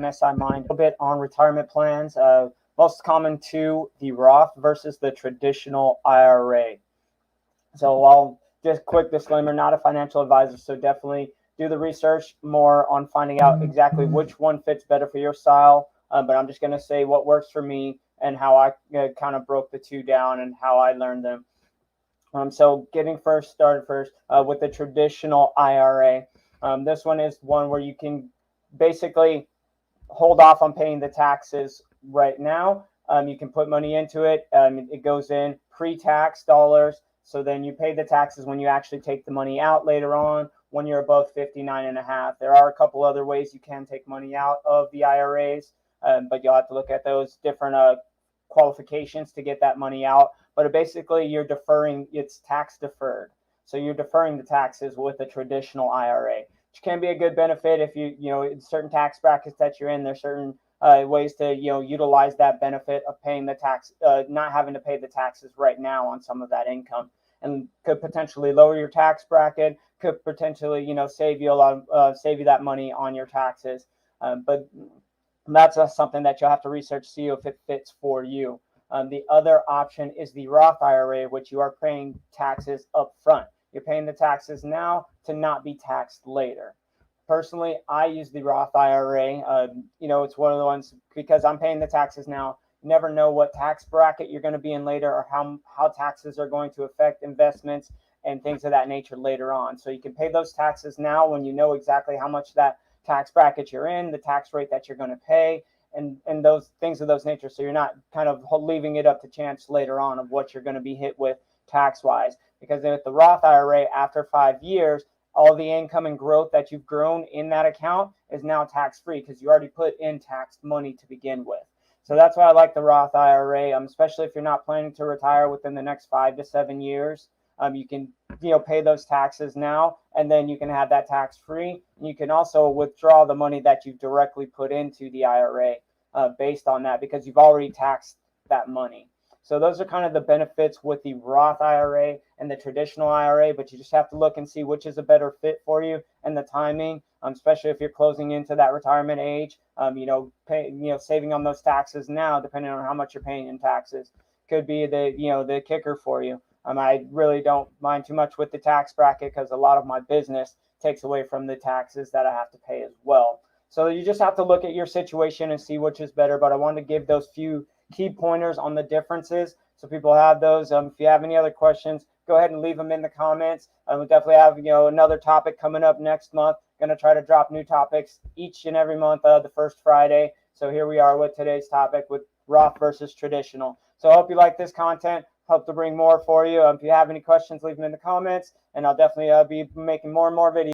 MSImind, a little bit on retirement plans. Most common to the Roth versus the traditional IRA. So I'll just quick disclaimer, not a financial advisor, so definitely do the research more on finding out exactly which one fits better for your style. But I'm just going to say what works for me and how I kind of broke the two down and how I learned them. So getting started with the traditional IRA. This one is one where you can basically hold off on paying the taxes right now. You can put money into it. It goes in pre-tax dollars. So then you pay the taxes when you actually take the money out later on when you're above 59 and a half. There are a couple other ways you can take money out of the IRAs, but you'll have to look at those different qualifications to get that money out. But basically you're deferring, it's tax deferred. So you're deferring the taxes with a traditional IRA, which can be a good benefit if in certain tax brackets that you're in, there's certain ways to, utilize that benefit of paying the tax, not having to pay the taxes right now on some of that income, and could potentially lower your tax bracket, could potentially, save you save you that money on your taxes. But that's something that you'll have to research, see if it fits for you. The other option is the Roth IRA, which you are paying taxes up front. You're paying the taxes now to not be taxed later. Personally, I use the Roth IRA. It's one of the ones because I'm paying the taxes now. You never know what tax bracket you're going to be in later, or how taxes are going to affect investments and things of that nature later on. So you can pay those taxes now when you know exactly how much that tax bracket you're in, the tax rate that you're going to pay, and those things of those nature. So you're not kind of leaving it up to chance later on of what you're going to be hit with tax-wise. Because with the Roth IRA, after 5 years, all the income and growth that you've grown in that account is now tax-free because you already put in taxed money to begin with. So that's why I like the Roth IRA, especially if you're not planning to retire within the next 5 to 7 years. You can pay those taxes now, and then you can have that tax-free. You can also withdraw the money that you've directly put into the IRA based on that because you've already taxed that money. So those are kind of the benefits with the Roth IRA and the traditional IRA, but you just have to look and see which is a better fit for you and the timing, especially if you're closing into that retirement age. Saving on those taxes now, depending on how much you're paying in taxes, could be the kicker for you. I really don't mind too much with the tax bracket because a lot of my business takes away from the taxes that I have to pay as well. So you just have to look at your situation and see which is better. But I wanted to give those few key pointers on the differences so people have those. If you have any other questions, go ahead and leave them in the comments. We'll definitely have another topic coming up next month. Going to try to drop new topics each and every month, the first Friday. So here we are with today's topic with Roth versus traditional. So I hope you like this content. Hope to bring more for you. If you have any questions, leave them in the comments, and I'll definitely be making more and more videos.